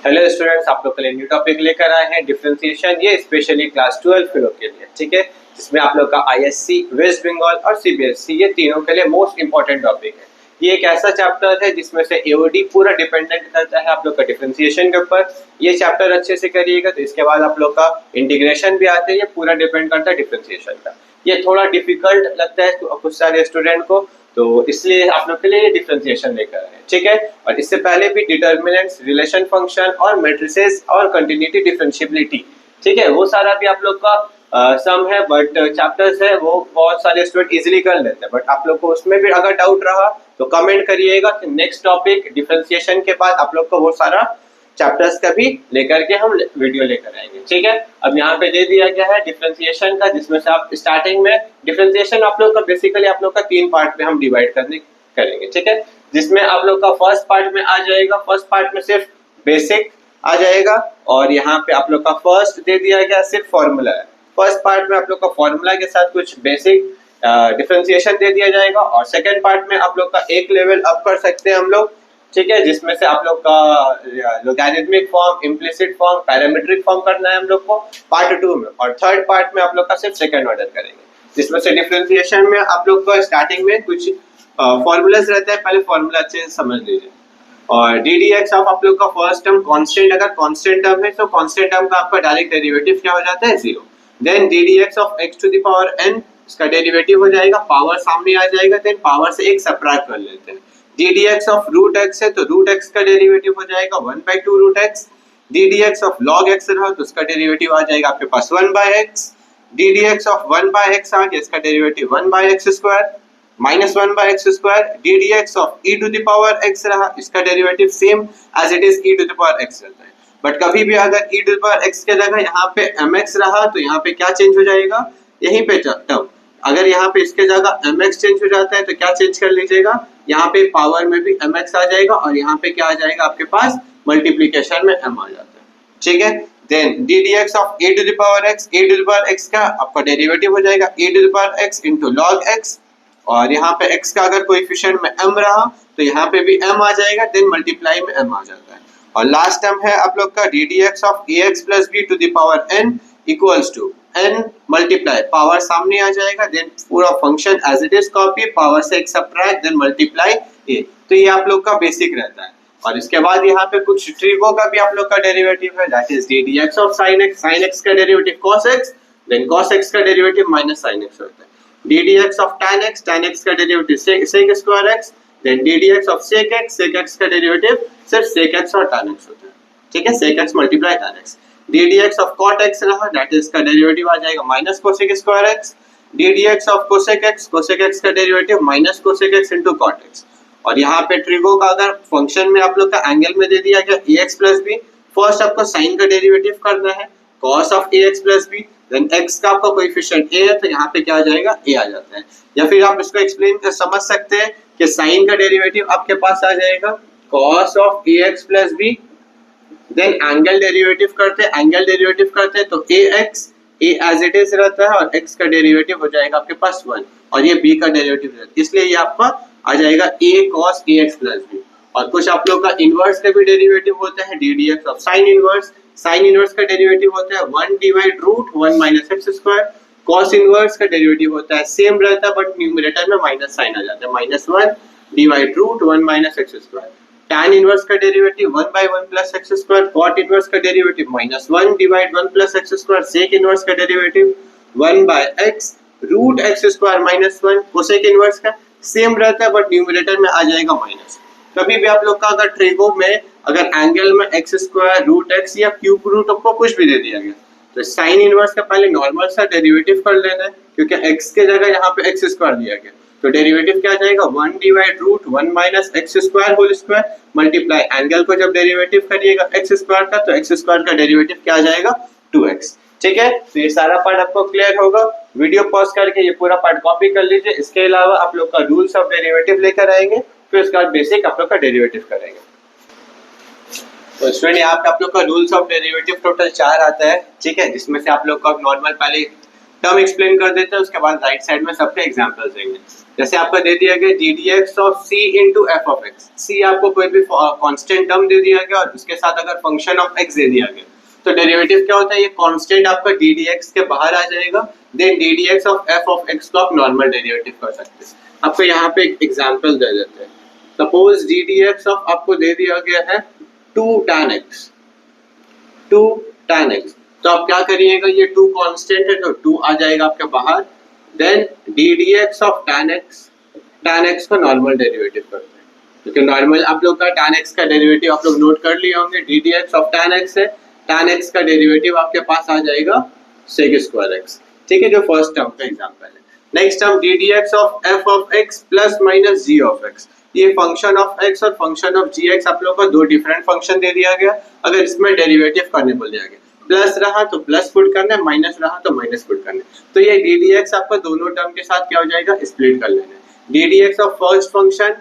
Hello students, आप लोग के लिए न्यू टॉपिक लेकर आए हैं डिफरेंशिएशन। ये स्पेशली क्लास 12 के लोग के लिए, ठीक है, जिसमें आप लोग का आईएससी, वेस्ट बंगाल और सीबीएसई ये तीनों के लिए मोस्ट इंपॉर्टेंट टॉपिक है। ये एक ऐसा चैप्टर है जिसमें से एओडी पूरा डिपेंडेंट करता है आप लोग का डिफरेंशिएशन के ऊपर। ये चैप्टर अच्छे से करिएगा तो इसके बाद आप लोग का इंटीग्रेशन भी आते हैं, ये पूरा डिपेंड करता है डिफरेंशिएशन का। ये थोड़ा डिफिकल्ट लगता है कुछ सारे स्टूडेंट को, तो इसलिए आप लोग के लिए डिफरेंशिएशन लेकर आए हैं, ठीक है। और इससे पहले भी डिटर्मिनेंट्स, रिलेशन फंक्शन और मैट्रिसेस और कंटिन्यूटी डिफरेंशिएबिलिटी, ठीक है, वो सारा भी आप लोग का सम है, बट चैप्टर्स है वो बहुत सारे स्टूडेंट इजीली कर लेते हैं। बट आप लोग को उसमें भी अगर डाउट रहा तो कमेंट करिएगा कि नेक्स्ट टॉपिक डिफरेंशिएशन के बाद आप लोग को वो सारा चैप्टर्स का भी लेकर के हम वीडियो लेकर आएंगे, ठीक है। अब यहाँ पे दे दिया गया है डिफरेंशिएशन का, जिसमें से आप स्टार्टिंग में डिफरेंशिएशन आप लोग का बेसिकली आप लोग का 3 पार्ट में हम डिवाइड करेंगे, ठीक है। जिसमें आप लोग का फर्स्ट पार्ट में आ जाएगा, फर्स्ट पार्ट में सिर्फ बेसिक आ जाएगा, और यहाँ पे आप लोग का फर्स्ट दे दिया गया सिर्फ फॉर्मूला है। फर्स्ट पार्ट में आप लोग का फॉर्मूला के साथ कुछ बेसिक डिफरेंशिएशन दे दिया जाएगा, और सेकेंड पार्ट में आप लोग का एक लेवल अप कर सकते हैं हम लोग, ठीक है, जिसमें से आप लोग का logarithmic form, implicit form, parametric form करना है हम लोग को पार्ट 2 में। और थर्ड पार्ट में आप लोग का सिर्फ सेकंड ऑर्डर करेंगे, जिसमें से डिफरेंशिएशन में आप लोग को स्टार्टिंग में कुछ फॉर्मूलाज रहता है, पहले फॉर्मूला अच्छे से समझ लीजिए। और डी डी एक्स ऑफ आप लोग का फर्स्ट टर्म कांस्टेंट, अगर कांस्टेंट टर्म है तो कांस्टेंट टर्म का आपका डायरेक्ट डेरिवेटिव क्या हो जाता है, 0। Then d d x of x to the power n, इसका डेरिवेटिव हो जाएगा, पावर सामने आ जाएगा, देन पावर से एक सबट्रैक्ट कर लेते हैं। D d x of root x है तो रूट एक्स का डेरिवेटिव हो जाएगा 1/2 root x. D d x of log x रहा तो उसका डेरिवेटिव आ जाएगा आपके पास 1/x। D d x of 1/x आ गया, इसका derivative 1/x² minus 1/x²। D d x of e to the power x रहा, इसका derivative same as it is e to the power x रहता है। बट कभी भी अगर e to the power x के जगह यहाँ पे mx रहा तो यहाँ पे क्या चेंज हो जाएगा, यहीं पे टर्म। अगर यहाँ पे इसके जगह mx चेंज हो जाता है तो क्या चेंज कर लीजिएगा, यहाँ पे पावर में भी mx आ जाएगा, और यहाँ पे क्या आ जाएगा आपके पास मल्टीप्लीकेशन में m आ जाता है, ठीक है। Then d d x of a to the power x का आपका डेरिवेटिव हो जाएगा a to the power x into log x, और यहाँ पे x का अगर कोएफिशिएंट में m रहा तो यहाँ पे भी m आ जाएगा, देन मल्टीप्लाई में m आ जाता है। और लास्ट टर्म है आप लोग का d d x of ax plus b to the power n equals to n multiply, power सामने आ जाएगा, देन पूरा function as it is copy, power से एक सबट्रैक्ट, देन मल्टीप्लाई a। तो ये आप लोग का बेसिक रहता है। और इसके बाद यहाँ पे कुछ ट्रिगो का भी आप लोग का डेरिवेटिव है, that is d d x of sin x का derivative cos x, then cos x का डेरिवेटिव माइनस sin x होता है। D d x of tan x का derivative sec square x, then d d x of sec x का derivative सिर्फ sec x और tan x होता है, ठीक है, sec x multiply tan x। D d x of cot x रहा, that is का डेरिवेटिव आ जाएगा minus cosec square x। D d x of cosec x का derivative minus cosec x into cot x। और यहाँ पे trigo का अगर फंक्शन में आप लोग का एंगल में दे दिया गया ax प्लस b, फर्स्ट आपको साइन का डेरिवेटिव करना है cos of ax plus b, then x का आपका कोएफिशिएंट a है तो यहाँ पे क्या आ जाएगा, a आ जाता है। या फिर आप इसको एक्सप्लेन कर समझ सकते हैं कि साइन का डेरिवेटिव आपके पास आ जाएगा cos of ax plus b, then angle derivative करते हैं तो ax a as it is रहता है, और x का डेरिवेटिव हो जाएगा आपके पास 1, और ये b का डेरिवेटिव रहता है, इसलिए ये आपका आ जाएगा a cos ax plus b। और कुछ आप लोग का इनवर्स का भी डेरिवेटिव होता है, d d x of sine inverse का डेरिवेटिव होता है 1 divide root 1 minus x square. Cos inverse का डेरिवेटिव होता है सेम रहता है, बट न्यूमरेटर में माइनस साइन आ जाता है, -1 divide root 1 minus x square. tan inverse का derivative 1/1 plus x square. Cot inverse का derivative -1 divide 1 plus x square. Sec inverse का derivative 1/x root x square -1। Cosec inverse का same रहता है, बट न्यूमरेटर में आ जाएगा माइनस। कभी भी आप लोग का अगर ट्रिगो में अगर एंगल में एक्स स्क्वायर रूट एक्स या क्यूब रूट आपको कुछ भी दे दिया गया तो साइन इनवर्स का पहले नॉर्मल सा डेरिवेटिव कर लेना है, क्योंकि x के जगह यहाँ पे एक्स स्क्वायर दिया गया तो डेरिवेटिव क्या आ जाएगा 1 divide root 1 minus x square whole square multiply angle को जब डेरिवेटिव करिएगा एक्स स्क्वायर का तो एक्स स्क्वायर का डेरिवेटिव क्या आ जाएगा 2x, ठीक है। तो ये सारा पार्ट आपको क्लियर होगा। वीडियो पॉज करके ये पूरा पार्ट कॉपी कर लीजिए। इसके अलावा आप लोग का रूल्स ऑफ डेरिवेटिव लेकर आएंगे, फिर उसके बाद बेसिक आप लोग का डेरिवेटिव करेंगे। तो स्टूडेंट यहाँ पे आप लोग का रूल्स ऑफ डेरिवेटिव टोटल 4 आता है, ठीक है, जिसमें से आप लोग का नॉर्मल पहले टर्म एक्सप्लेन कर देते हैं, उसके बाद राइट साइड में सबके एग्जांपल्स देंगे। जैसे आपको दे दिया गया d d x of c into f of x. C आपको कोई भी कांस्टेंट टर्म दे दिया गया और उसके साथ अगर फंक्शन ऑफ एक्स दे दिया गया तो डेरिवेटिव क्या होता है, ये कांस्टेंट आपका डी डी एक्स के बाहर आ जाएगा, then d d x of f of x को आप नॉर्मल डेरिवेटिव कर सकते हैं। आपको यहाँ पे एक एग्जांपल दे देते हैं। Suppose D d x of आपको दे दिया गया है 2 tan x, 2 tan x, तो आप क्या करिएगा, ये 2 कांस्टेंट है तो 2 आ जाएगा आपके बाहर, then d d x of tan x को नॉर्मल डेरिवेटिव करते हैं, क्योंकि नॉर्मल आप लोग का tan x का डेरिवेटिव आप लोग नोट कर लिए होंगे, D d x of tan x है, tan x का डेरिवेटिव आपके पास आ जाएगा sec स्क्वायर x, ठीक है, जो फर्स्ट टर्म का एग्जांपल है। Next term d d x of f of x plus minus g of x, ये फंक्शन ऑफ x और फंक्शन ऑफ gx आप लोगों को दो डिफरेंट फंक्शन दे दिया गया, अगर इसमें डेरिवेटिव करने बोल दिया गया, प्लस रहा तो प्लस पुट करना है, माइनस रहा तो माइनस पुट करना है, तो ये ddx आपका दोनों टर्म के साथ क्या हो जाएगा, स्प्लिट कर लेना है। ddx of first function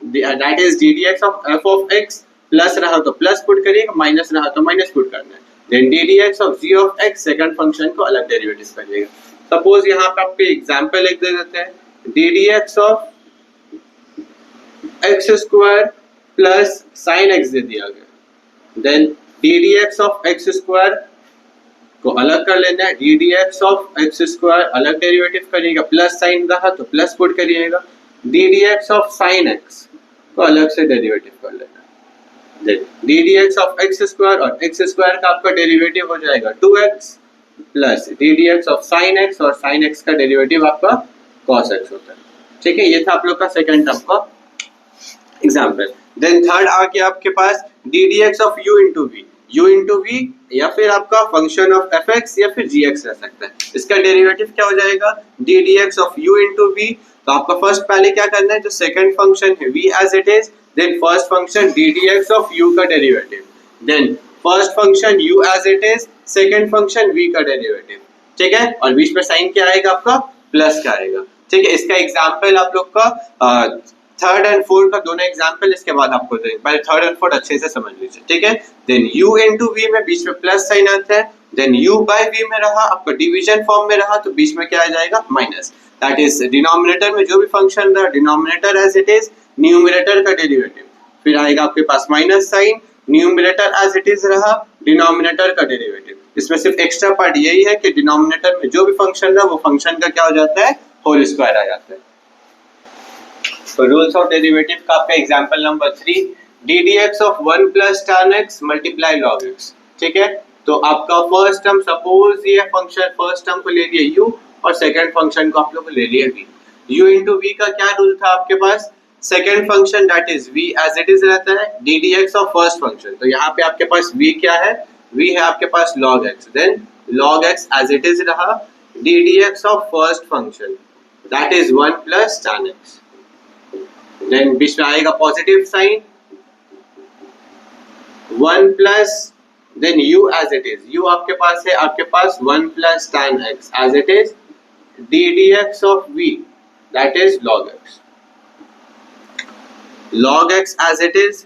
that is ddx of f of x, plus रहा तो प्लस पुट करिएगा, माइनस रहा तो माइनस पुट करना है, then ddx of g of x second function को अलग डेरिवेटिव करिएगा। सपोज यहाँ पे आपको एग्जांपल एक दे देते हैं, ddx of x square plus sine x दे दिया गया, then d d x of x square को अलग कर लेना है, d d x of x square अलग डेरिवेटिव करिएगा, प्लस साइन रहा तो प्लस पुट करिएगा, d d x of sine x को अलग से डेरिवेटिव कर लेना है, then d d x of x square और एक्स स्क्वायर का आपका डेरिवेटिव हो जाएगा 2x plus D d x of sine x, और साइन एक्स का डेरिवेटिव आपका cos x होता है, ठीक है, ये था आप लोग का सेकंड टर्म का एग्जाम्पल। देन थर्ड आ गया आपके पास d d x of u into v, या फिर आपका फंक्शन ऑफ एफ एक्स या फिर जी एक्स रह सकता है, इसका डेरिवेटिव क्या हो जाएगा, d d x of u into v. तो आपका फर्स्ट पहले क्या करना है, जो सेकंड फंक्शन है v as it is, then first function d d x of u का derivative, then first function u as it is, second function v का डेरिवेटिव, ठीक है, और बीच में साइन क्या आएगा आपका, प्लस का आएगा, ठीक है। इसका एग्जाम्पल आप लोग का थर्ड एंड फोर्थ का दोनों एग्जांपल इसके बाद आपको देंगे, पहले थर्ड एंड फोर्थ अच्छे से समझ लीजिए, ठीक है। देन u इनटू v में बीच में प्लस साइन आता है, देन u बाय v में रहा आपका डिवीजन फॉर्म में रहा तो बीच में क्या आ जाएगा, माइनस, दैट इज डिनोमिनेटर में जो भी फंक्शन रहा, denominator as it is, numerator का डेरिवेटिव, फिर आएगा आपके पास minus sign, numerator as it is रहा, डिनोमिनेटर का डेरिवेटिव। इसमें सिर्फ एक्स्ट्रा पार्ट यही है कि डिनोमिनेटर में जो भी फंक्शन रहा वो फंक्शन का क्या हो जाता है, होल स्क्वायर आ जाता है। तो रूल्स ऑफ डेरिवेटिव का आपका example number 3, D d x of 1 plus tan x multiply log x, ठीक है। तो आपका फर्स्ट टर्म, सपोज ये फंक्शन फर्स्ट टर्म को ले लिया u और सेकंड फंक्शन को आप लोग को ले लिया v, u इंटू v का क्या रूल था आपके पास, second function that is v as it is रहता है, d d x of first function, तो यहाँ पे आपके पास v क्या है, v है आपके पास log x, then log x as it is रहा, d d x of first function that is 1 plus tan x, then बीच में आएगा positive sign 1 plus, then u as it is, u आपके पास है आपके पास 1 plus tan x as it is, d d x of v that is log x, log x as it is,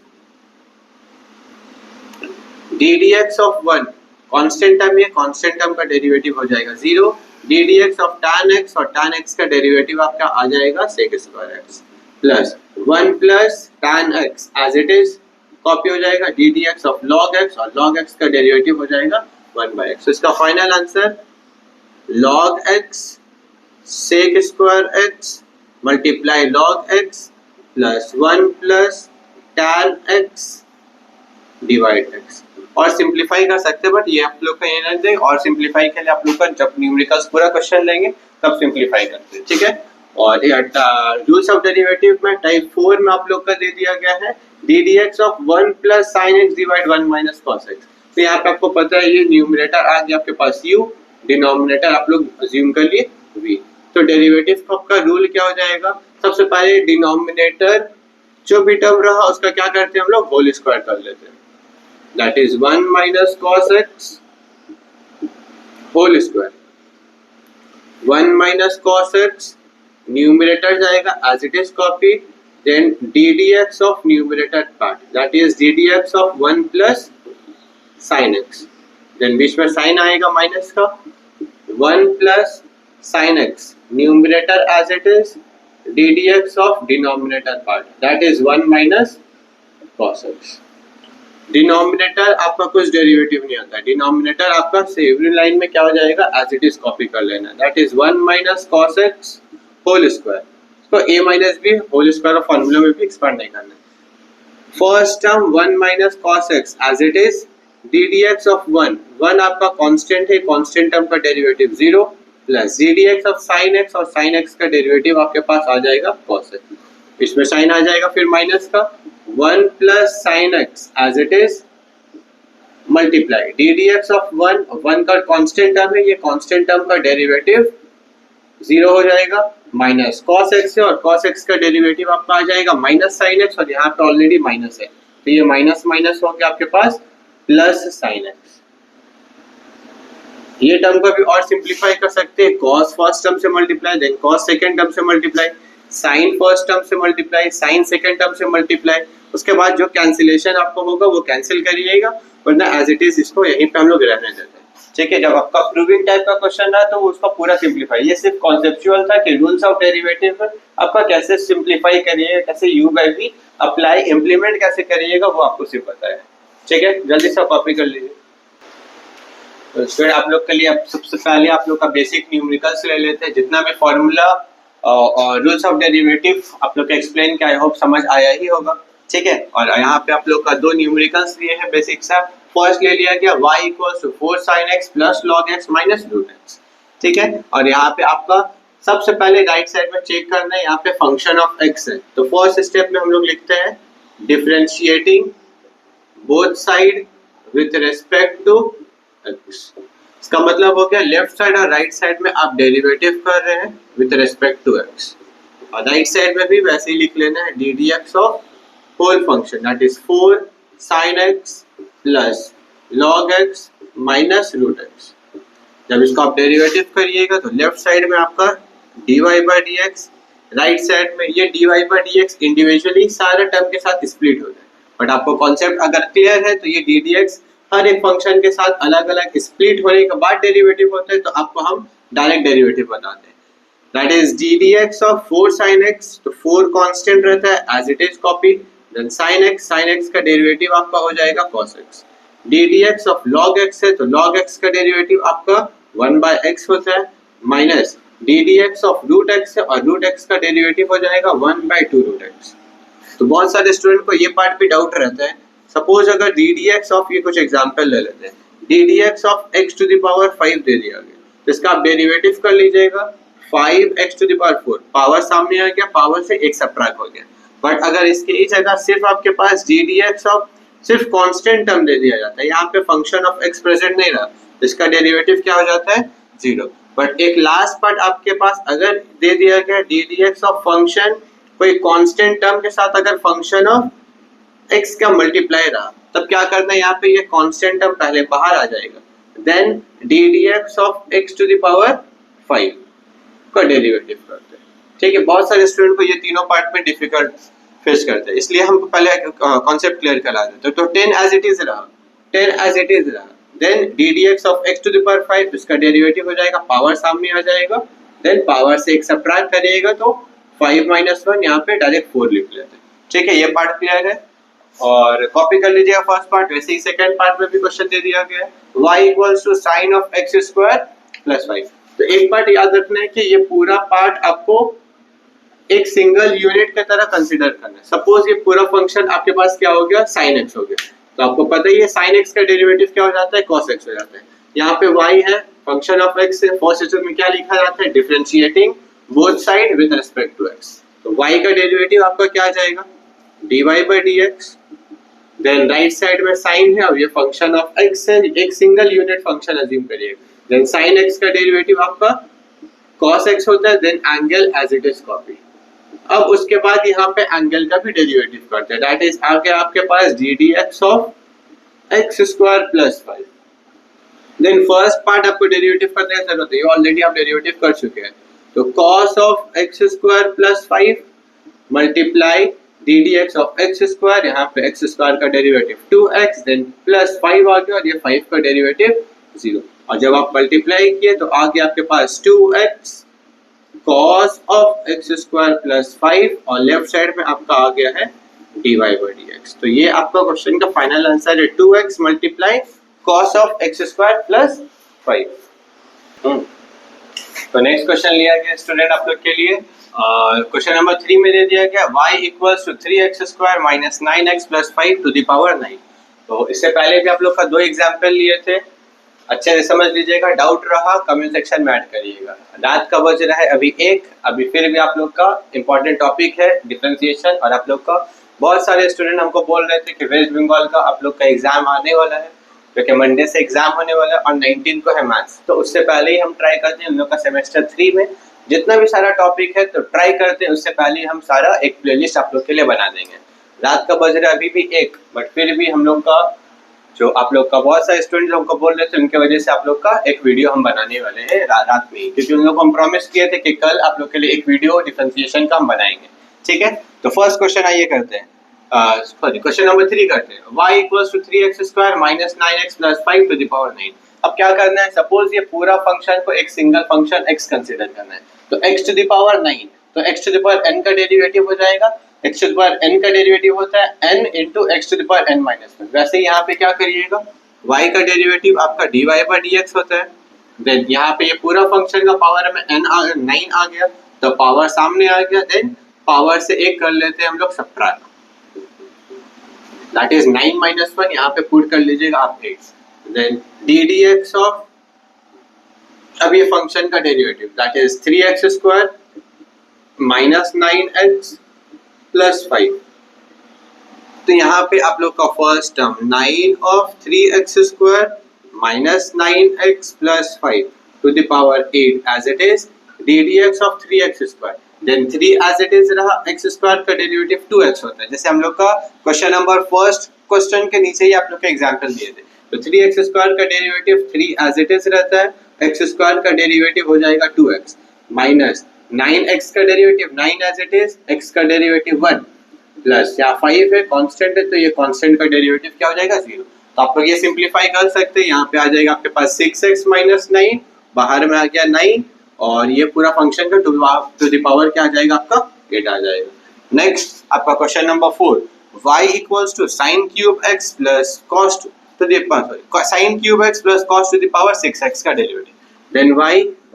d d x of 1 constant term, ये constant term का derivative हो जाएगा 0, d d x of tan x, और tan x का derivative आपका आ जाएगा sec square x plus 1 plus tan x as it is, copy हो जाएगा d d x of log x, और log x का डेरिवेटिव हो जाएगा 1 बाय x। तो इसका final answer log x sec square x multiply log x plus 1 plus tan x divide x, और simplify कर सकते हैं, बट ये आप लोग का ये नहीं देंगे, और सिंप्लीफाई के लिए आप लोग का जब न्यूमेरिकल्स पूरा क्वेश्चन लेंगे तब सिंप्लीफाई करते हैं, ठीक है। और रूल्स ऑफ डेरिवेटिव में टाइप 4 में आप लोग का दे दिया गया है d d x of 1 plus sine x divide 1 minus cos x, तो यहाँ पे आपको पता है ये न्यूमरेटर आ गया आपके पास u, डिनोमिनेटर आप लोग अज्यूम कर लिए v, तो डेरिवेटिव का रूल क्या हो जाएगा, सबसे पहले डिनोमिनेटर जो भी टर्म रहा उसका क्या करते हैं हम लोग, होल स्क्वायर कर लेते हैं, that is 1 minus cos x whole square, 1 minus cos x, numerator जाएगा as it is copy, then d d x of numerator part that is d d x of 1 plus sine x, then बीच में sign आएगा minus का, 1 plus sin x numerator as it is, ddx of denominator part, that is 1 minus cos x. Denominator आपका कुछ derivative नहीं आता है, denominator आपका एवरी लाइन में क्या हो जाएगा, एज इट इज कॉपी कर लेना, that is 1 minus cos x whole square. तो a minus B whole square of formula में भी एक्सपांड नहीं करना है. First term 1 minus cos x as it is, ddx of 1 आपका कांस्टेंट है, कांस्टेंट टर्म का derivative 0 plus ddx of sin x, और sin x का डेरिवेटिव आपके पास आ जाएगा cos x. इसमें साइन आ जाएगा फिर माइनस का 1 plus sine x as it is multiply ddx of 1 का कांस्टेंट टर्म है, ये कांस्टेंट टर्म का डेरिवेटिव 0 हो जाएगा माइनस cos x है, और cos x का डेरिवेटिव आपका आ जाएगा माइनस साइन x, और यहाँ पे ऑलरेडी माइनस है तो ये माइनस माइनस हो गया आपके पास प्लस साइन x. ये टर्म को भी और सिंप्लीफाई कर सकते हैं, cos फर्स्ट टर्म से multiply, then cos second term से मल्टीप्लाई, साइन फर्स्ट टर्म से मल्टीप्लाई, साइन सेकंड टर्म से मल्टीप्लाई. उसके बाद जो कैंसिलेशन आपको होगा वो कैंसिल करिएगा, वरना एज इट इज इसको यहीं पे हम लोग रहने देते हैं. ठीक है, जब आपका प्रूविंग टाइप का क्वेश्चन रहा तो उसका पूरा सिंप्लीफाई, ये सिर्फ कॉन्सेप्चुअल था कि रूल्स ऑफ डेरिवेटिव आपका कैसे सिंप्लीफाई करिएगा, कैसे u by v apply implement कैसे करिएगा वो आपको सिर्फ पता है. ठीक है, जल्दी से कॉपी कर लीजिए. तो स्टूडेंट आप लोग के लिए अब सबसे पहले आप लोग का बेसिक न्यूमेरिकल्स ले लेते हैं. जितना भी फॉर्मूला और रूल्स ऑफ डेरिवेटिव आप लोग का एक्सप्लेन किया, आई होप समझ आया ही होगा. ठीक है, और यहाँ पे आप लोग का दो न्यूमेरिकल्स लिए हैं बेसिक सा. फर्स्ट ले लिया गया y equals to 4 sin x plus log x minus root x. ठीक है, और यहाँ पे आपका सबसे पहले राइट साइड में चेक करना है, यहाँ पे फंक्शन ऑफ x है. तो फर्स्ट स्टेप में हम लोग लिखते हैं differentiating both side with respect to x. इसका मतलब हो गया लेफ्ट साइड और राइट साइड में आप डेरिवेटिव कर रहे हैं विथ रिस्पेक्ट टू x, और राइट साइड में भी वैसे ही लिख लेना है ddx of whole function, that is 4 sin x plus log x minus root x. जब इसको आप डेरिवेटिव करिएगा तो लेफ्ट साइड में आपका dy by dx, right side में ये dy by dx इंडिविजुअली सारे टर्म के साथ स्प्लिट हो जाए. बट आपको कॉन्सेप्ट अगर क्लियर है तो ये ddx हर एक फंक्शन के साथ अलग अलग स्प्लिट होने के बाद डेरिवेटिव होता है, तो आपको हम डायरेक्ट डेरिवेटिव बताते हैं. That is ddx of 4 sin x, तो 4 कांस्टेंट रहता है as it is copy, then sin x का डेरिवेटिव आपका हो जाएगा cos x. ddx of log x है, तो log x का डेरिवेटिव आपका 1 by x होता है, minus ddx of root x है, और रूट x का डेरिवेटिव हो जाएगा 1 by 2 रूट x. तो बहुत सारे स्टूडेंट को ये पार्ट भी डाउट रहता है. सपोज अगर ddx ऑफ, ये कुछ एग्जांपल ले लेते हैं, ddx of x to the power 5 दे दिया गया, तो इसका आप डेरिवेटिव कर लीजिएगा 5x to the power 4, power सामने आ गया, पावर से एक सबट्रैक्ट हो गया. बट अगर इसके इस जगह सिर्फ आपके पास ddx ऑफ सिर्फ कांस्टेंट टर्म दे दिया जाता है, यहाँ पे फंक्शन ऑफ x प्रेजेंट नहीं रहा, तो इसका डेरिवेटिव क्या हो जाता है 0. बट एक लास्ट पार्ट आपके पास अगर दे दिया गया ddx ऑफ फंक्शन कोई कांस्टेंट टर्म के साथ अगर फंक्शन ऑफ x का मल्टीप्लाई रहा, तब क्या करना है, यहाँ पे ये कांस्टेंट टर्म पहले बाहर आ जाएगा, then ddx of x to the power 5 का डेरिवेटिव करते हैं. ठीक है, बहुत सारे स्टूडेंट को ये तीनों पार्ट में डिफिकल्ट फेस करते हैं, इसलिए हम पहले कॉन्सेप्ट क्लियर करा देते हैं. तो 10 एज इट इज रहा, 10 एज इट इज रहा, then ddx of x to the power 5, इसका डेरिवेटिव हो जाएगा, पावर सामने आ जाएगा, देन पावर से एक सबट्रैक्ट करिएगा तो 5 माइनस 1, यहाँ पे डायरेक्ट 4 लिख लेते हैं. ठीक है, ये पार्ट क्लियर है, और कॉपी कर लीजिएगा फर्स्ट पार्ट. वैसे ही सेकंड पार्ट में भी क्वेश्चन दे दिया गया है y equals to sin of x square plus 5. तो एक पार्ट याद रखना है कि ये पूरा पार्ट आपको एक सिंगल यूनिट की तरह कंसीडर करना है. सपोज ये पूरा फंक्शन आपके पास क्या हो गया, sin x हो गया, तो आपको पता ही है sin x का डेरिवेटिव क्या हो जाता है, cos x हो जाता है. यहाँ पे y है, फंक्शन ऑफ x है, फर्स्ट स्टेप में क्या लिखा जाता है, differentiating both side with respect to x. तो y का डेरिवेटिव आपका क्या आ जाएगा, dy by dx, then right side में sin है और ये फंक्शन ऑफ x है, एक सिंगल यूनिट फंक्शन अज्यूम करिएगा, देन sin x का डेरिवेटिव आपका cos x होता है, then angle as it is copy. अब उसके बाद यहाँ पे एंगल का भी डेरिवेटिव करते हैं, दैट इज आगे आपके पास ddx of x square plus 5. Then first part आपको डेरिवेटिव करने की जरूरत है, ये ऑलरेडी आप डेरिवेटिव कर चुके हैं, तो cos of x square plus 5 multiply ddx of x square, यहाँ पे x स्क्वायर का डेरिवेटिव 2x, देन प्लस 5 आ गया, और ये 5 का डेरिवेटिव 0. और जब आप मल्टीप्लाई किए तो आ गया आपके पास 2x cos of x square plus 5 और लेफ्ट साइड में आपका आ गया है dy by dx। तो ये आपका क्वेश्चन का फाइनल आंसर है 2x multiply cos of x square plus 5। तो नेक्स्ट क्वेश्चन लिया गया स्टूडेंट आप लोग के लिए क्वेश्चन नंबर 3 में दे दिया गया y equals to 3x square minus 9x plus 5 to the power 9। तो इससे पहले भी आप लोग का 2 एग्जाम्पल लिए थे, अच्छे से समझ लीजिएगा, डाउट रहा कमेंट सेक्शन में ऐड करिएगा। रात का बज रहा है अभी 1, अभी फिर भी आप लोग का इंपॉर्टेंट टॉपिक है डिफरेंशिएशन, और आप लोग का बहुत सारे स्टूडेंट हमको बोल रहे थे कि वेस्ट बंगाल का आप लोग का एग्जाम आने वाला है, जो कि मंडे से एग्जाम होने वाला है और 19 को है मैथ्स। तो उससे पहले ही हम ट्राई करते हैं हम लोग का सेमेस्टर 3 में जितना भी सारा टॉपिक है, तो ट्राई करते हैं उससे पहले हम सारा एक प्लेलिस्ट आप लोग के लिए बना देंगे। रात का बज रहा है अभी भी 1, बट फिर भी हम लोग का जो आप लोग का बहुत सारे स्टूडेंट हमको बोल रहे थे, उनके वजह से आप लोग का एक वीडियो हम बनाने वाले हैं रात में ही, क्योंकि उन लोग को हम प्रॉमिस किए थे कि कल आप लोग के लिए एक वीडियो डिफरेंशिएशन का हम बनाएंगे। ठीक है, तो फर्स्ट क्वेश्चन आइए करते हैं, सॉरी क्वेश्चन नंबर 3 करते हैं। y equals to 3x square minus 9x plus 5 to the power 9। अब क्या करना है, सपोज ये पूरा फंक्शन को एक सिंगल फंक्शन x कंसीडर करना है, तो x टू द पावर 9, तो x to the power n का डेरिवेटिव हो जाएगा, x to the power n का डेरिवेटिव होता है n into x to the power n minus 1। वैसे ही यहाँ पे क्या करिएगा, y का डेरिवेटिव आपका dy by dx होता है, देन यहाँ पे ये पूरा फंक्शन का पावर में 9 आ गया, तो पावर सामने आ गया, देन पावर से एक कर लेते हैं हम लोग सब्ट्रैक्ट, दैट इज 9 माइनस 1, यहाँ पे पुट कर लीजिएगा आप 8, देन ddx ऑफ, अब ये फंक्शन का derivative that is 3x square minus 9x plus 5। तो यहाँ पे आप लोग का first term 9 of 3x square minus 9x plus 5 to the power 8 as it is ddx of 3x square, then 3 as it is रहा, x square का derivative 2x होता है, जैसे हम लोग का क्वेश्चन नंबर फर्स्ट क्वेश्चन के नीचे ही आप लोग के एग्जांपल दिए थे। तो 3x स्क्वायर का डेरिवेटिव 3 एज इट इज रहता है, x स्क्वायर का डेरिवेटिव हो जाएगा 2x माइनस 9x का derivative 9 as it is, x का डेरिवेटिव 1 प्लस या 5 है कांस्टेंट है, तो ये कांस्टेंट का डेरिवेटिव क्या हो जाएगा 0। तो आप लोग ये सिंपलीफाई कर सकते हैं, यहाँ पे आ जाएगा आपके पास 6x माइनस 9, बाहर में आ गया 9, और ये पूरा फंक्शन का टू द पावर क्या आ जाएगा आपका 8 आ जाएगा। नेक्स्ट आपका question number 4, y equals to sin cube x plus cos to the power sin cube x plus cos to the power 6x का डेरिवेटिव, देन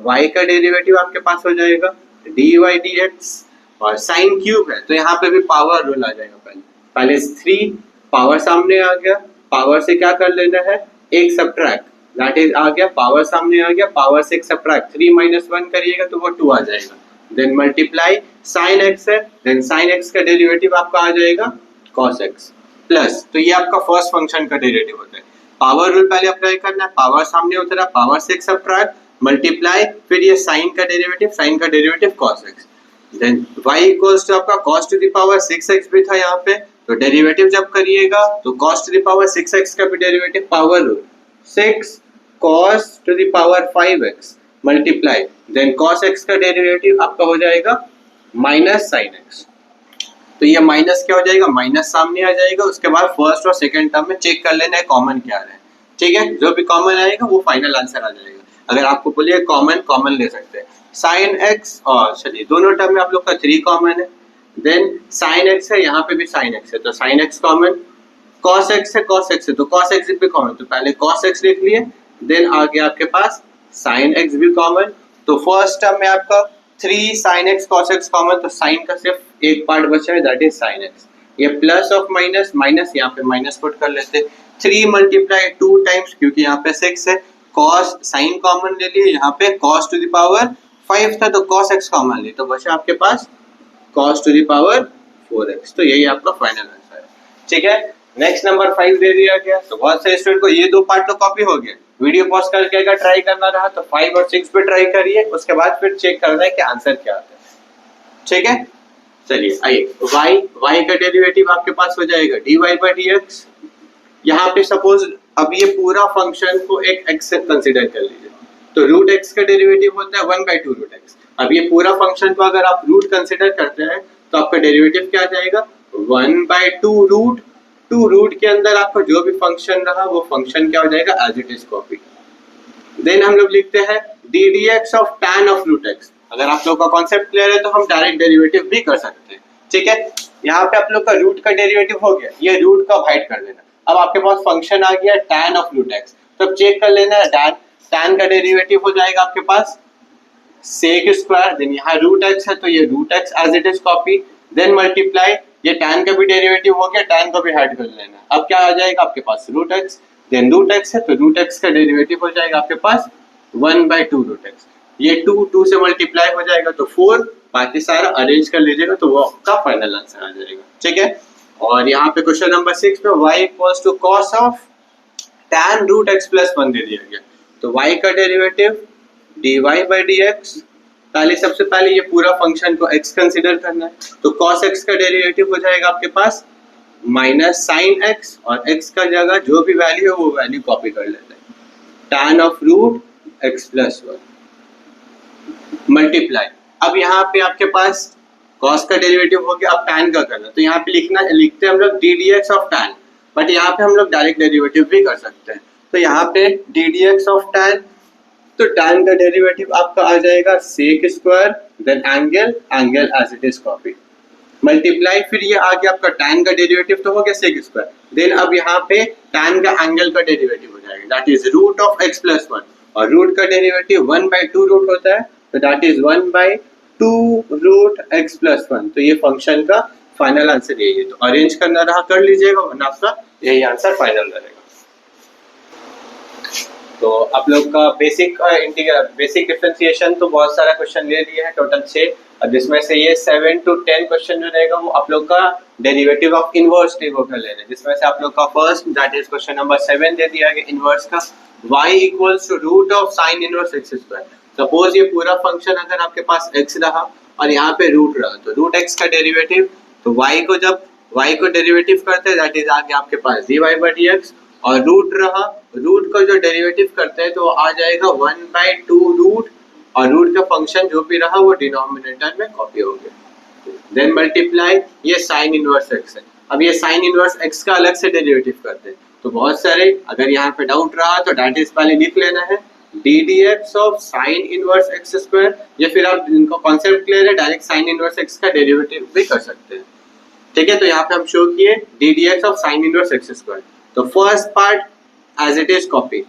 y का डेरिवेटिव आपके पास हो जाएगा dy dx, और sin क्यूब है तो यहाँ पे भी पावर रूल आ जाएगा, पहले 3 पावर सामने आ गया, पावर से क्या कर लेना है एक सब्ट्रैक्ट, दैट इज आ गया पावर सामने आ गया, पावर से एक सब्ट्रैक्ट 3 माइनस 1 करिएगा तो वो 2 आ जाएगा, देन मल्टीप्लाई sin x है, देन sin x का डेरिवेटिव आपका आ जाएगा cos x प्लस, तो ये आपका फर्स्ट फंक्शन का डेरिवेटिव होता है। पावर रूल पहले अप्लाई करना है, पावर सामने उतरा, पावर से एक सब्ट्रैक्ट, मल्टीप्लाई, फिर ये sin का derivative cos x, then y equals to आपका cos to the power 6x भी था यहाँ पे, तो डेरिवेटिव जब करिएगा तो cos to the power 6x का भी derivative power rule 6 cos to the power 5x multiply, then cos x का डेरिवेटिव आपका हो जाएगा माइनस sin x, तो ये माइनस क्या हो जाएगा, माइनस सामने आ जाएगा, उसके बाद फर्स्ट और सेकंड टर्म में चेक कर लेना है कॉमन क्या आ रहा है। ठीक है, जो भी कॉमन आएगा वो फाइनल आंसर आ जाएगा। अगर आपको बोलिए कॉमन ले सकते हैं sin x, और चलिए दोनों टर्म में आप लोग का 3 कॉमन है, देन sin x है, यहाँ पे भी sin x है तो sin x common, cos x है तो cos x भी कॉमन, तो पहले cos x लिख लिए, देन आ गया आपके पास sin x भी कॉमन, तो फर्स्ट टर्म में आपका 3 sin x cos x common, तो sin का सिर्फ एक पार्ट बचा है दैट इज sin x, ये प्लस ऑफ माइनस, माइनस यहाँ पे माइनस पुट कर लेते, 3 मल्टीप्लाई 2 टाइम्स, क्योंकि यहाँ पे 6 है, cos sin कॉमन ले लिए, यहाँ पे cos टू द पावर 5 था तो cos x कॉमन लिए, तो बचा आपके पास cos to the power 4x, तो यही आपका फाइनल आंसर है। ठीक है, नेक्स्ट नंबर 5 दे दिया गया, तो बहुत सारे स्टूडेंट को ये 2 पार्ट तो कॉपी हो गया, वीडियो पॉज करके अगर ट्राई करना रहा तो 5 और 6 पे ट्राई करिए, उसके बाद फिर चेक करना है कि आंसर क्या आता है। ठीक है, चलिए आइए, y का डेरिवेटिव आपके पास हो जाएगा dy by dx, यहाँ पे सपोज अब ये पूरा फंक्शन को एक x से कंसीडर कर लीजिए, तो रूट x का डेरिवेटिव होता है 1/2 रूट x, अब ये पूरा फंक्शन को अगर आप रूट कंसीडर करते हैं तो आपका डेरिवेटिव क्या आ जाएगा 1/2 रूट, 2 रूट के अंदर आपका जो भी फंक्शन रहा वो फंक्शन क्या हो जाएगा as it is copy, then हम लोग लिखते हैं d d x of tan of root x. अगर आप लोग का कॉन्सेप्ट क्लियर है तो हम डायरेक्ट डेरिवेटिव भी कर सकते हैं, ठीक है। यहाँ पे आप लोग का रूट का डेरिवेटिव हो गया, ये रूट का हाइड कर लेना। अब आपके पास फंक्शन आ गया tan ऑफ रूट एक्स, तो चेक कर लेना है tan का डेरिवेटिव हो जाएगा आपके पास sec स्क्वायर, देन यहाँ रूट एक्स है तो ये root x as it is copy, then multiply, ये tan का भी डेरिवेटिव हो गया, tan को भी हाइड कर लेना। अब क्या आ जाएगा आपके पास root x, then root x है तो रूट एक्स का डेरिवेटिव हो जाएगा आपके पास 1/2 रूट एक्स, ये 2 से मल्टीप्लाई हो जाएगा तो 4, बाकी सारा अरेंज कर लीजिएगा तो वो आपका फाइनल आंसर आ जाएगा, ठीक है। और यहाँ पे क्वेश्चन नंबर 6 में y equals to cos of tan root x plus 1 दे दिया गया, तो y का डेरिवेटिव dy बाई dx, पहले सबसे पहले ये पूरा फंक्शन को x कंसीडर करना है, तो cos x का डेरिवेटिव हो जाएगा आपके पास माइनस sin x, और x का जगह जो भी वैल्यू है वो वैल्यू कॉपी कर लेते हैं, tan of root x plus 1 multiply. अब यहाँ पे आपके पास cos का डेरिवेटिव हो गया, अब tan का करना, तो यहाँ पे लिखते हैं हम लोग D d x of tan, but यहाँ पे हम लोग डायरेक्ट डेरिवेटिव भी कर सकते हैं, तो यहाँ पे d d x of tan, तो tan का डेरिवेटिव आपका आ जाएगा sec square, then angle as it is copy multiply, फिर ये आ गया आपका tan का डेरिवेटिव तो हो गया sec स्क्वायर, देन अब यहाँ पे tan का एंगल का डेरिवेटिव हो जाएगा that is root of x plus 1, और रूट का डेरिवेटिव 1/2 रूट होता है तो that is 1/2 root x plus 1, तो ये फंक्शन का फाइनल आंसर यही है, तो अरेंज करना रहा कर लीजिएगा वरना आपका यही आंसर फाइनल रहेगा। तो आप लोग का बेसिक डिफरेंशिएशन तो बहुत सारा क्वेश्चन ले लिया है, टोटल 6, और जिसमें से ये 7 to 10 क्वेश्चन जो रहेगा वो आप लोग का डेरिवेटिव ऑफ इनवर्स टेबल का लेना है, जिसमें से आप लोग का first that is question number 7 दे दिया गया इनवर्स का y equals to root of sine inverse x square. Suppose ये पूरा फंक्शन अगर आपके पास x रहा और यहाँ पे रूट रहा, तो रूट x का डेरिवेटिव, तो जब y को डेरिवेटिव करते हैं दैट इज आ गया आपके पास dy बाई dx, और रूट रहा, रूट का जो डेरिवेटिव करते हैं तो आ जाएगा 1/2 रूट, और रूट का फंक्शन जो भी रहा वो डिनोमिनेटर में कॉपी हो गया, देन मल्टीप्लाई, ये साइन इनवर्स x है। अब ये साइन इनवर्स x का अलग से डेरिवेटिव करते हैं, तो बहुत सारे अगर यहाँ पे डाउट रहा तो दैट इज पहले लिख लेना है d d x of sine inverse x square, या फिर आप जिनको कॉन्सेप्ट क्लियर है डायरेक्ट साइन इनवर्स x का डेरिवेटिव भी कर सकते हैं, ठीक है। तो यहाँ पे हम शो किए d d x of sine inverse x square, तो first part as it is copy,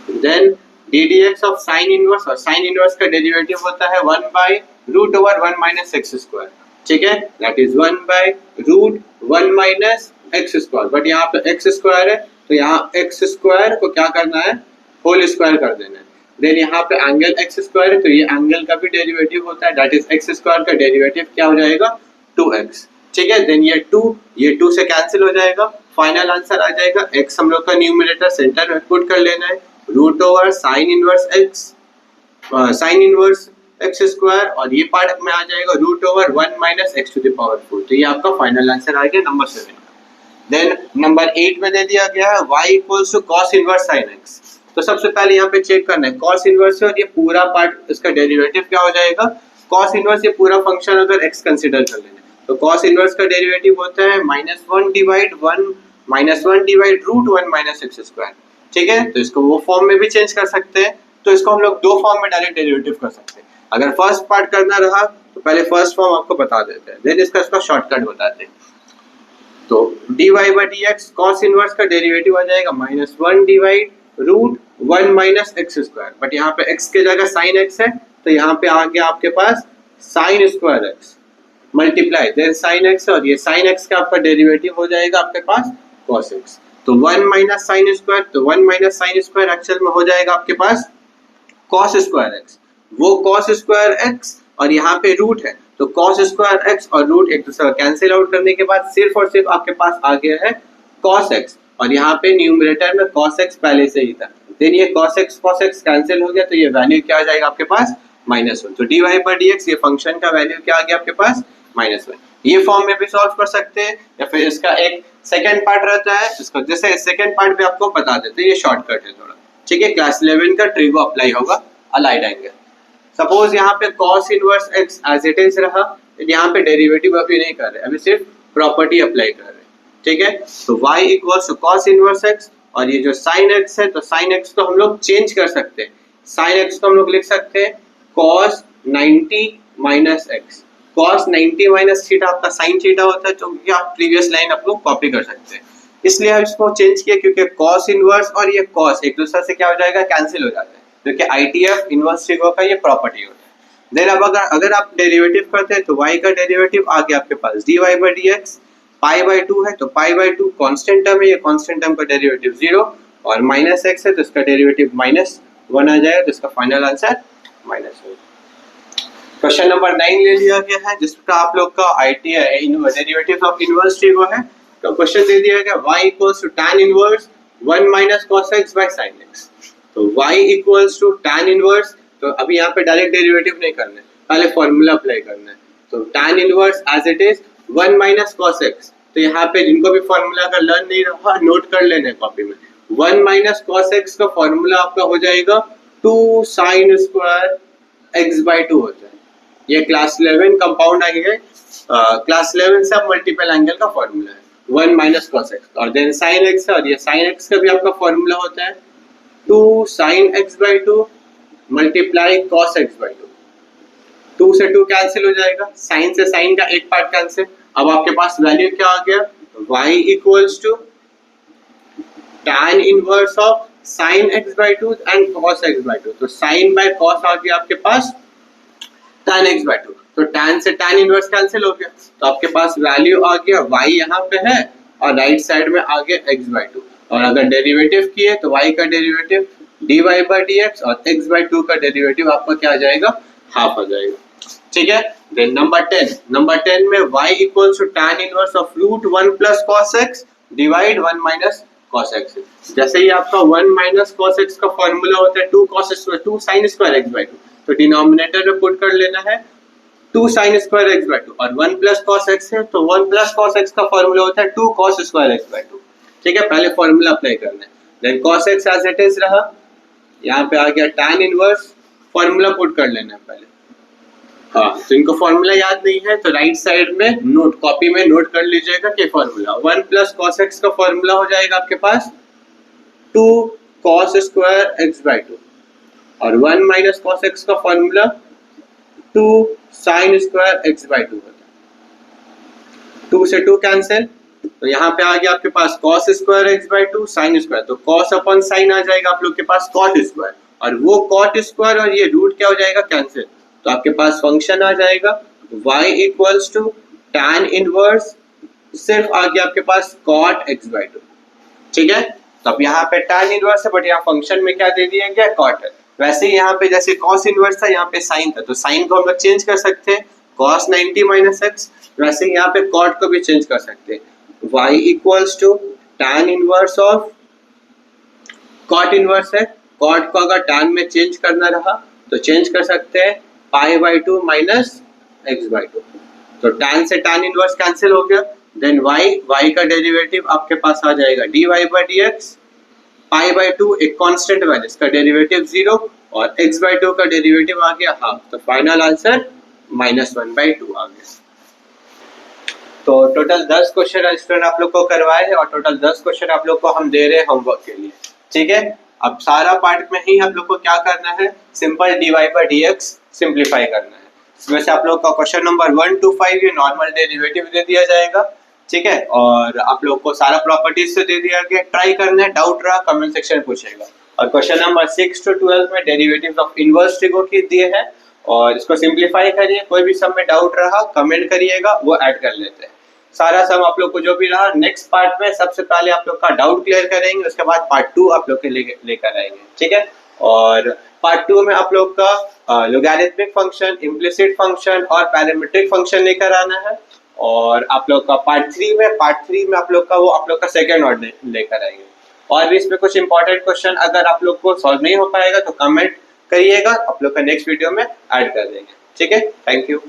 then d d x of sine inverse, और साइन इनवर्स का डेरिवेटिव होता है 1/√1 माइनस x स्क्वायर, ठीक है, that is 1/√1 minus x square, but यहाँ पे x square है तो यहाँ x स्क्वायर को क्या करना है होल स्क्वायर कर देना है, देन यहाँ पे एंगल x स्क्वायर है तो ये एंगल का भी डेरिवेटिव होता है दैट इज x स्क्वायर का डेरिवेटिव क्या हो जाएगा 2x, ठीक है, देन ये 2 से कैंसिल हो जाएगा, फाइनल आंसर आ जाएगा x हम लोग का न्यूमरेटर सेंटर में पुट कर लेना है root over sine inverse x square, और ये पार्ट में आ जाएगा root over 1 minus x to the power 4, तो ये आपका फाइनल आंसर आ गया नंबर 7 का। देन नंबर 8 में दे दिया गया है y equals to cos inverse sin x, तो सबसे पहले यहाँ पे चेक करना है cos इनवर्स है और ये पूरा पार्ट इसका डेरिवेटिव क्या हो जाएगा cos इनवर्स, ये पूरा फंक्शन अगर x कंसीडर कर लेना तो cos इनवर्स का डेरिवेटिव होता है -1 डिवाइड √1 माइनस x स्क्वायर, ठीक है। तो इसको वो फॉर्म में भी चेंज कर सकते हैं, तो इसको हम लोग दो फॉर्म में डायरेक्ट डेरिवेटिव कर सकते हैं। अगर फर्स्ट पार्ट करना रहा तो पहले फर्स्ट फॉर्म आपको बता देते हैं, देन इसका शॉर्टकट बताते हैं। तो dy by dx cos inverse का डेरिवेटिव आ जाएगा -1 divide √1 minus x square, but यहाँ पे x के जगह sin x है तो यहाँ पे आ गया आपके पास sin square x multiply then sin x, और ये sin x का आपका डेरिवेटिव हो जाएगा आपके पास cos x, तो 1 माइनस sin स्क्वायर, तो 1 माइनस sin स्क्वायर एक्चुअल में हो जाएगा आपके पास cos स्क्वायर x, वो cos स्क्वायर x और यहाँ पे रूट है तो cos स्क्वायर x और रूट एक दूसरे को कैंसिल आउट करने के बाद सिर्फ और सिर्फ आपके पास आ गया है cos x, और यहाँ पे न्यूमरेटर में cos x पहले से ही था, देन ये cos x कैंसिल हो गया तो ये वैल्यू क्या आ जाएगा आपके पास -1, तो dy बाई dx ये फंक्शन का वैल्यू क्या आ गया आपके पास -1। ये फॉर्म में भी सॉल्व कर सकते हैं, या फिर इसका एक सेकंड पार्ट रहता है इसको जैसे सेकंड पार्ट भी आपको बता देते हैं, ये शॉर्टकट है थोड़ा, ठीक है। क्लास 11 का ट्रिगो अप्लाई होगा अलाइड एंगल, सपोज यहाँ पे cos inverse x as it is रहा, यहाँ पे डेरिवेटिव अभी नहीं कर रहे, अभी सिर्फ प्रॉपर्टी अप्लाई कर रहे हैं, ठीक है। तो y equals to cos inverse x, और ये जो साइन एक्स है, तो साइन एक्स को हम लोग चेंज कर सकते हैं। साइन एक्स को हम लोग लिख सकते हैं cos 90 minus x. cos 90 minus theta आपका साइन थीटा होता है, तो ये आप प्रीवियस लाइन आप लोग कॉपी कर सकते हैं। इसलिए हम इसको चेंज किया क्योंकि cos इनवर्स और ये cos एक दूसरे से क्या हो जाएगा, कैंसिल हो जाता है, क्योंकि ITF इनवर्स ट्रिगो का ये प्रॉपर्टी होता है। देन अब अगर आप डेरिवेटिव करते हैं तो y का डेरिवेटिव आ गया आपके पास dy by dx, pi by 2 है तो पाई बाई 2 कांस्टेंट टर्म है, ये कांस्टेंट टर्म का डेरिवेटिव 0 और माइनस x है तो इसका डेरिवेटिव -1 आ जाएगा, तो इसका फाइनल आंसर -1। क्वेश्चन नंबर 9 ले लिया गया है जिसका आप लोग का ITF derivative of inverse trigo है। तो क्वेश्चन दे दिया गया y equals to tan inverse 1 minus cos x by sin x। तो y equals to tan inverse, तो अभी यहाँ पे डायरेक्ट डेरिवेटिव नहीं करना है, पहले फॉर्मूला अप्लाई करना है। तो tan inverse as it is 1 minus cos x, तो यहाँ पे जिनको भी फॉर्मूला का लर्न नहीं रहा नोट कर लेना कॉपी में। 1 माइनस cos x का फॉर्मूला आपका हो जाएगा 2 sin स्क्वायर x by 2 होता है। ये क्लास 11 कंपाउंड आएंगे, क्लास 11 से अब मल्टीपल एंगल का फॉर्मूला है 1 माइनस cos x, और देन sin x है, और ये sin x का भी आपका फॉर्मूला होता है 2 sin x by 2 multiply cos x by 2। 2 से 2 कैंसिल हो जाएगा, sin से sin का एक पार्ट कैंसिल। अब आपके पास वैल्यू क्या आ गया, y equals to tan inverse of sin x by 2 and cos x by 2। तो sin by cos आ गया आपके पास tan x by 2, तो tan से tan इनवर्स कैंसिल हो गया, तो आपके पास वैल्यू आ गया y यहाँ पे है और राइट साइड में आ गया x by 2। और अगर डेरिवेटिव किए तो y का डेरिवेटिव dy by dx और x by 2 का डेरिवेटिव आपका क्या आ जाएगा, हाफ आ जाएगा। ठीक है, देन नंबर 10 में y equals to tan inverse of root 1 plus cos x divide 1 minus cos x। जैसे ही आपका 1 माइनस cos x का फॉर्मूला होता है 2 cos square 2 sin square x by 2, तो डिनोमिनेटर में पुट कर लेना है 2 sin स्क्वायर x by 2, और 1 प्लस cos x है तो 1 प्लस cos x का फॉर्मूला होता है 2 cos स्क्वायर x by 2। ठीक है, पहले फॉर्मूला अप्लाई करना है, then cos x as it is रहा, यहाँ पे आ गया tan इनवर्स, फॉर्मूला पुट कर लेना है पहले। हाँ, तो इनको फॉर्मूला याद नहीं है तो राइट साइड में नोट कॉपी में नोट कर लीजिएगा कि फॉर्मूला 1 प्लस cos x का फॉर्मूला हो जाएगा आपके पास 2 cos स्क्वायर x by 2, और 1 माइनस cos x का formula 2 sin square x by 2 होता है। 2 से 2 कैंसिल, तो यहाँ पे आ गया आपके पास cos square x by 2 sin square, तो cos अपॉन sin आ जाएगा आप लोग के पास cot स्क्वायर, और वो cot स्क्वायर और ये रूट क्या हो जाएगा, कैंसिल। तो आपके पास फंक्शन आ जाएगा y equals to tan inverse, सिर्फ आ गया आपके पास cot x by 2। ठीक है, तो अब यहाँ पे tan इनवर्स है बट यहाँ फंक्शन में क्या दे दिया गया, cot है। वैसे ही यहाँ पे जैसे cos इनवर्स था यहाँ पे sin था, तो sin को हम लोग चेंज कर सकते हैं cos 90 माइनस x, वैसे ही यहाँ पे cot को भी चेंज कर सकते हैं। y equals to tan inverse of cot inverse है, cot को अगर tan में चेंज करना रहा तो चेंज कर सकते हैं pi by 2 minus x by 2, तो tan से tan इनवर्स कैंसिल हो गया, देन y का डेरिवेटिव आपके पास आ जाएगा dy by dx, pi by 2 एक कांस्टेंट वैल्यू, इसका डेरिवेटिव 0 और x by 2 का डेरिवेटिव आ गया हाफ, तो फाइनल आंसर -1 by 2 आ गया। तो टोटल 10 क्वेश्चन स्टूडेंट आप लोग को करवाए हैं और टोटल 10 क्वेश्चन आप लोग को हम दे रहे हैं होमवर्क के लिए। ठीक है, अब सारा पार्ट में ही आप लोग को क्या करना है, simple dy by dx simplify करना है। इसमें से आप लोग का क्वेश्चन नंबर 1 to 5 ये नॉर्मल डेरिवेटिव दे दिया जाएगा। ठीक है, और आप लोग को सारा प्रॉपर्टीज से दे दिया गया, ट्राई करना है, डाउट रहा कमेंट सेक्शन में पूछेगा। और क्वेश्चन नंबर 6 to 12 में डेरिवेटिव्स ऑफ इनवर्स ट्रिगो के दिए हैं और इसको सिंप्लीफाई करिए, कोई भी सम में डाउट रहा कमेंट करिएगा, वो ऐड कर लेते हैं। सारा सम आप लोग को जो भी रहा नेक्स्ट पार्ट में सबसे पहले आप लोग का डाउट क्लियर करेंगे, उसके बाद पार्ट 2 आप लोग के लेकर आएंगे। ठीक है, और पार्ट 2 में आप लोग का लॉगरिथमिक फंक्शन, इम्प्लिसिट फंक्शन और पैरामीट्रिक फंक्शन लेकर आना है, और आप लोग का पार्ट 3 में आप लोग का वो आप लोग का सेकंड ऑर्डर लेकर आएंगे। और भी इसमें कुछ इंपॉर्टेंट क्वेश्चन अगर आप लोग को सॉल्व नहीं हो पाएगा तो कमेंट करिएगा, आप लोग का नेक्स्ट वीडियो में ऐड कर देंगे। ठीक है, थैंक यू।